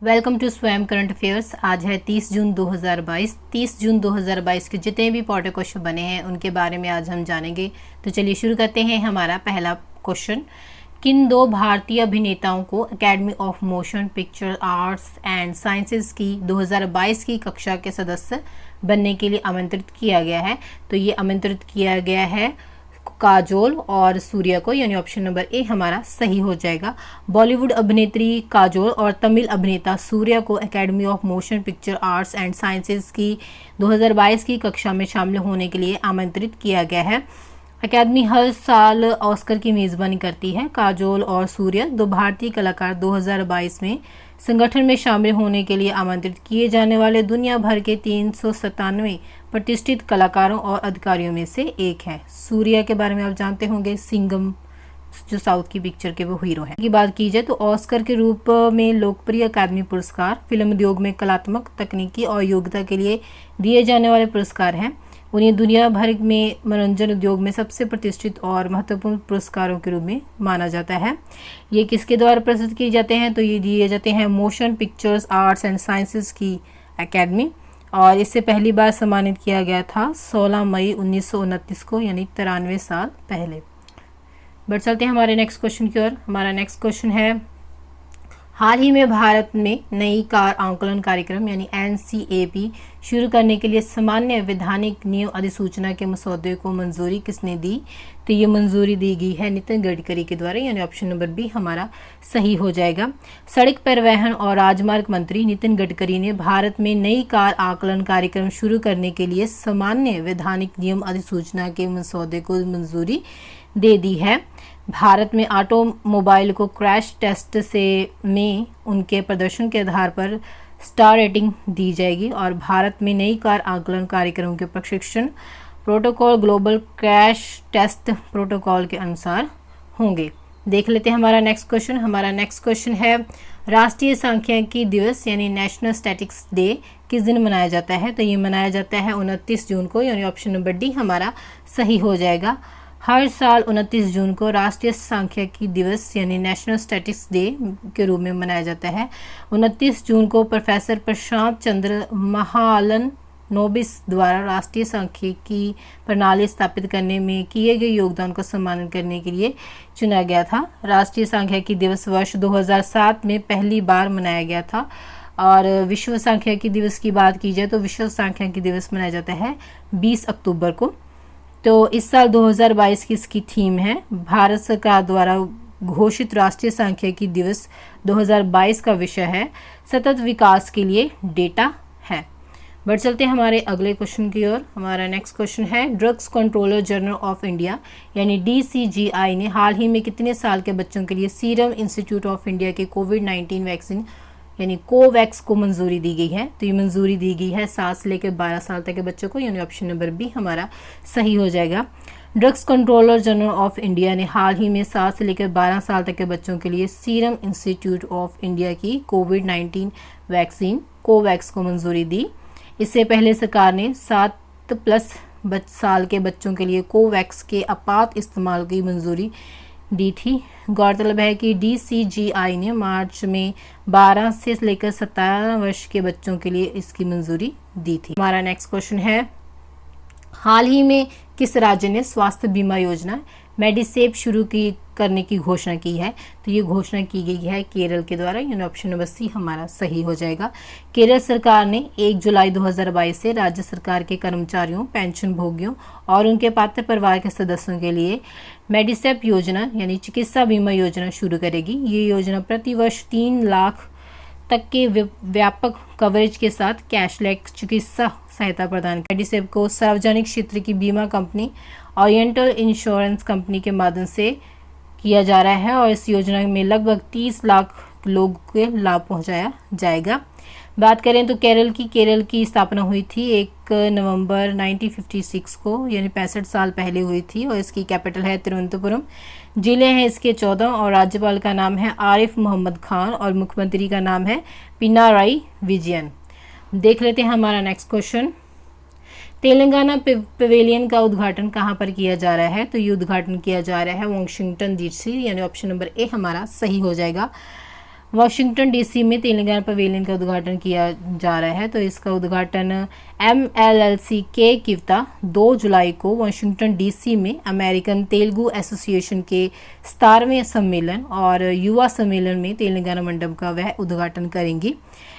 Welcome to स्वयं current affairs. आज है 30 जून 2022। 30 जून 2022 के जितने भी पॉटर क्वेश्चन बने हैं उनके बारे में आज हम जानेंगे। तो चलिए शुरू करते हैं। हमारा पहला क्वेश्चन, किन दो भारतीय अभिनेताओं को academy of motion picture arts and sciences की 2022 की कक्षा के सदस्य बनने के लिए आमंत्रित किया गया है? तो ये आमंत्रित किया गया है काजोल और सूर्या को, यानी ऑप्शन नंबर ए हमारा सही हो जाएगा। बॉलीवुड अभिनेत्री काजोल और तमिल अभिनेता सूर्या को academy of motion picture arts and sciences की 2022 की कक्षा में शामिल होने के लिए आमंत्रित किया गया है। अकादमी हर साल ऑस्कर की मेज़बानी करती है। काजोल और सूर्या दो भारतीय कलाकार 2022 में संगठन में शामिल होने के लिए आमंत्रित किए जाने वाले दुनिया भर के 397 प्रतिष्ठित कलाकारों और अधिकारियों में से एक है। सूर्या के बारे में आप जानते होंगे, सिंघम जो साउथ की पिक्चर के वो हीरो हैं। की बात की जाए तो ऑस्कर के रूप में लोकप्रिय अकादमी पुरस्कार फिल्म उद्योग में कलात्मक, तकनीकी और योग्यता के लिए दिए जाने वाले पुरस्कार हैं। उन्हें दुनिया भर में मनोरंजन उद्योग में सबसे प्रतिष्ठित और महत्वपूर्ण पुरस्कारों के रूप में माना जाता है। ये किसके द्वारा प्रस्तुत किए जाते हैं? तो ये दिए जाते हैं motion pictures arts and sciences की एकेडमी, और इससे पहली बार सम्मानित किया गया था 16 मई 1929 को, यानी 93 साल पहले। बढ़ चलते हैं हमारे नेक्स्ट क्वेश्चन की ओर। हमारा नेक्स्ट क्वेश्चन है, हाल ही में भारत में नई कार आंकलन कार्यक्रम यानी NCAP शुरू करने के लिए सामान्य वैधानिक नियम अधिसूचना के मसौदे को मंजूरी किसने दी? तो ये मंजूरी दी गई है नितिन गडकरी के द्वारा, यानी ऑप्शन नंबर बी हमारा सही हो जाएगा। सड़क परिवहन और राजमार्ग मंत्री नितिन गडकरी ने भारत में नई कार आकलन कार्यक्रम शुरू करने के लिए सामान्य वैधानिक नियम अधिसूचना के मसौदे को मंजूरी दे दी है। भारत में ऑटोमोबाइल को क्रैश टेस्ट में उनके प्रदर्शन के आधार पर स्टार रेटिंग दी जाएगी, और भारत में नई कार आकलन कार्यक्रम के प्रशिक्षण protocol global crash test protocol के अनुसार होंगे। देख लेते हैं हमारा नेक्स्ट क्वेश्चन। हमारा नेक्स्ट क्वेश्चन है, राष्ट्रीय सांख्यिकी दिवस यानी नेशनल स्टैटिस्टिक्स डे किस दिन मनाया जाता है? तो ये मनाया जाता है 29 जून को, यानी ऑप्शन नंबर डी हमारा सही हो जाएगा। हर साल 29 जून को राष्ट्रीय सांख्यिकी दिवस यानी नेशनल स्टैटिस्टिक्स डे के रूप में मनाया जाता है। 29 जून को प्रोफेसर प्रशांत चंद्र महालनोबिस द्वारा राष्ट्रीय सांख्यिकी प्रणाली स्थापित करने में किए गए योगदान को सम्मानित करने के लिए चुना गया था। राष्ट्रीय सांख्यिकी दिवस वर्ष 2007 में पहली बार मनाया गया था। और विश्व सांख्यिकी दिवस की बात की जाए तो विश्व सांख्यिकी दिवस मनाया जाता है 20 अक्टूबर को। तो इस साल 2022 की इसकी थीम है, भारत सरकार द्वारा घोषित राष्ट्रीय सांख्यिकी दिवस 2022 का विषय है सतत विकास के लिए डेटा है। बढ़ चलते हैं हमारे अगले क्वेश्चन की ओर। हमारा नेक्स्ट क्वेश्चन है, drugs controller general of India यानी DCGI ने हाल ही में कितने साल के बच्चों के लिए सीरम इंस्टीट्यूट ऑफ इंडिया के कोविड-19 वैक्सीन यानी कोवैक्स को मंजूरी दी गई है? तो ये मंजूरी दी गई है 7 से लेकर 12 साल तक के बच्चों को, यानी ऑप्शन नंबर बी हमारा सही हो जाएगा। Drugs controller general of India ने हाल ही में 7 से लेकर 12 साल तक के बच्चों के लिए सीरम इंस्टीट्यूट ऑफ इंडिया की कोविड-19 वैक्सीन कोवैक्स को मंजूरी दी। इससे पहले सरकार ने 7+ साल के बच्चों के लिए कोवैक्स के आपात इस्तेमाल की मंजूरी दी थी। गौरतलब है कि DCGI ने मार्च में 12 से लेकर 17 वर्ष के बच्चों के लिए इसकी मंजूरी दी थी। हमारा नेक्स्ट क्वेश्चन है, हाल ही में किस राज्य ने स्वास्थ्य बीमा योजना मेडिसेप शुरू करने की घोषणा की है? तो ये घोषणा की गई है केरल के द्वारा, यानी ऑप्शन नंबर सी हमारा सही हो जाएगा। केरल सरकार ने 1 जुलाई 2022 से राज्य सरकार के कर्मचारियों, पेंशन भोगियों और उनके पात्र परिवार के सदस्यों के लिए मेडिसेप योजना यानी चिकित्सा बीमा योजना शुरू करेगी। ये योजना प्रति वर्ष 3 लाख तक के व्यापक कवरेज के साथ कैशलेस चिकित्सा सहायता प्रदान करेगी। मेडिसेप को सार्वजनिक क्षेत्र की बीमा कंपनी ओरिएंटल इंश्योरेंस कंपनी के माध्यम से किया जा रहा है, और इस योजना में लगभग 30 लाख लोगों के लाभ पहुंचाया जाएगा। बात करें तो केरल की स्थापना हुई थी 1 नवंबर 1956 को, यानी 65 साल पहले हुई थी, और इसकी कैपिटल है तिरुवनंतपुरम। जिले हैं इसके 14 और राज्यपाल का नाम है आरिफ मोहम्मद खान और मुख्यमंत्री का नाम है पिनाराई विजयन। देख लेते हैं हमारा नेक्स्ट क्वेश्चन, तेलंगाना पवेलियन का उद्घाटन कहाँ पर किया जा रहा है? तो ये उद्घाटन किया जा रहा है वाशिंगटन DC, यानी ऑप्शन नंबर ए हमारा सही हो जाएगा। वाशिंगटन डीसी में तेलंगाना पवेलियन का उद्घाटन किया जा रहा है। तो इसका उद्घाटन MLLC के किवता 2 जुलाई को वाशिंगटन डीसी में अमेरिकन तेलुगु एसोसिएशन के 17वें सम्मेलन और युवा सम्मेलन में तेलंगाना मंडप का वह उद्घाटन करेंगी।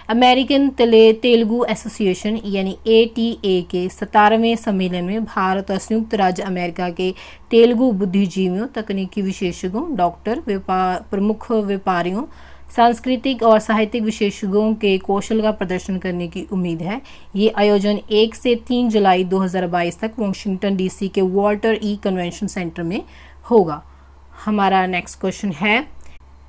अमेरिकन तेलुगु एसोसिएशन यानी ATA के 17वें सम्मेलन में भारत और संयुक्त राज्य अमेरिका के तेलुगु बुद्धिजीवियों, तकनीकी विशेषज्ञों, डॉक्टर, प्रमुख व्यापारियों, सांस्कृतिक और साहित्यिक विशेषज्ञों के कौशल का प्रदर्शन करने की उम्मीद है। ये आयोजन 1 से 3 जुलाई 2022 तक वाशिंगटन डीसी के वॉल्टर ई कन्वेंशन सेंटर में होगा। हमारा नेक्स्ट क्वेश्चन है,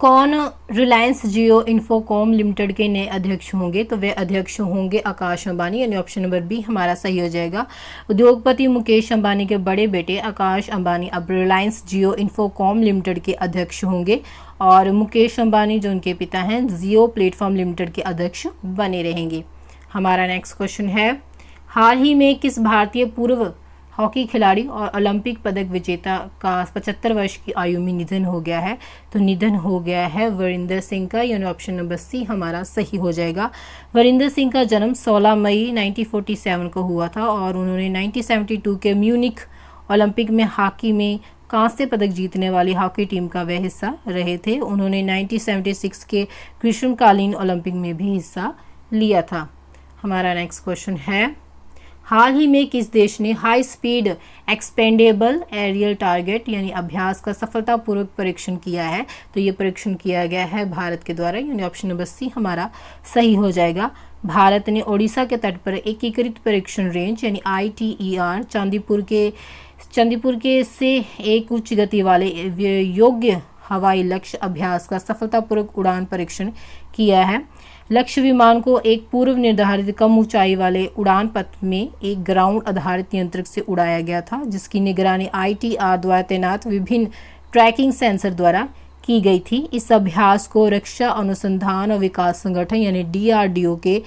कौन रिलायंस जियो इन्फोकॉम लिमिटेड के नए अध्यक्ष होंगे? तो वे अध्यक्ष होंगे आकाश अंबानी, यानी ऑप्शन नंबर बी हमारा सही हो जाएगा। उद्योगपति मुकेश अंबानी के बड़े बेटे आकाश अंबानी अब रिलायंस जियो इन्फोकॉम लिमिटेड के अध्यक्ष होंगे और मुकेश अंबानी जो उनके पिता हैं जियो प्लेटफॉर्म लिमिटेड के अध्यक्ष बने रहेंगे। हमारा नेक्स्ट क्वेश्चन है, हाल ही में किस भारतीय पूर्व हॉकी खिलाड़ी और ओलंपिक पदक विजेता का 75 वर्ष की आयु में निधन हो गया है? तो निधन हो गया है वीरेंद्र सिंह का, यानी ऑप्शन नंबर सी हमारा सही हो जाएगा। वीरेंद्र सिंह का जन्म 16 मई 1947 को हुआ था और उन्होंने 1972 के म्यूनिख ओलंपिक में हॉकी में कांस्य पदक जीतने वाली हॉकी टीम का वह हिस्सा रहे थे। उन्होंने 1976 के ग्रीष्मकालीन ओलंपिक में भी हिस्सा लिया था। हमारा नेक्स्ट क्वेश्चन है, हाल ही में किस देश ने high speed expendable aerial target यानी अभ्यास का सफलतापूर्वक परीक्षण किया है? तो ये परीक्षण किया गया है भारत के द्वारा, यानी ऑप्शन नंबर सी हमारा सही हो जाएगा। भारत ने ओडिशा के तट पर एकीकृत परीक्षण रेंज यानी ITER चांदीपुर के से एक उच्च गति वाले योग्य हवाई लक्ष्य अभ्यास का सफलतापूर्वक उड़ान परीक्षण किया है। लक्ष्य विमान को एक पूर्व निर्धारित कम ऊंचाई वाले उड़ान पथ में एक ग्राउंड आधारित नियंत्रक से उड़ाया गया था, जिसकी निगरानी ITR द्वारा तैनात विभिन्न ट्रैकिंग सेंसर द्वारा की गई थी। इस अभ्यास को रक्षा अनुसंधान और विकास संगठन यानी DRDO के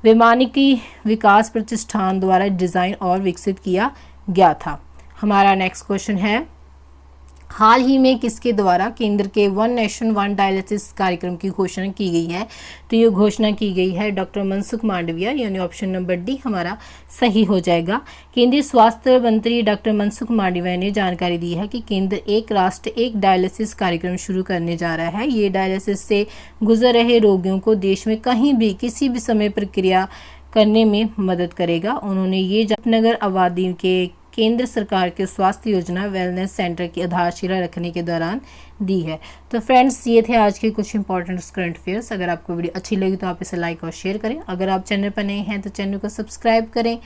वैमानिकी विकास प्रतिष्ठान द्वारा डिजाइन और विकसित किया गया था। हमारा नेक्स्ट क्वेश्चन है, हाल ही में किसके द्वारा केंद्र के वन नेशन वन डायलिसिस कार्यक्रम की घोषणा की गई है? तो ये घोषणा की गई है डॉक्टर मनसुख मांडविया, यानी ऑप्शन नंबर डी हमारा सही हो जाएगा। केंद्रीय स्वास्थ्य मंत्री डॉक्टर मनसुख मांडविया ने जानकारी दी है कि केंद्र एक राष्ट्र एक डायलिसिस कार्यक्रम शुरू करने जा रहा है। ये डायलिसिस से गुजर रहे रोगियों को देश में कहीं भी किसी भी समय प्रक्रिया करने में मदद करेगा। उन्होंने ये नगर आबादी के केंद्र सरकार के स्वास्थ्य योजना वेलनेस सेंटर की आधारशिला रखने के दौरान दी है। तो फ्रेंड्स, ये थे आज के कुछ इंपॉर्टेंट करंट अफेयर्स। अगर आपको वीडियो अच्छी लगी तो आप इसे लाइक और शेयर करें। अगर आप चैनल पर नए हैं तो चैनल को सब्सक्राइब करें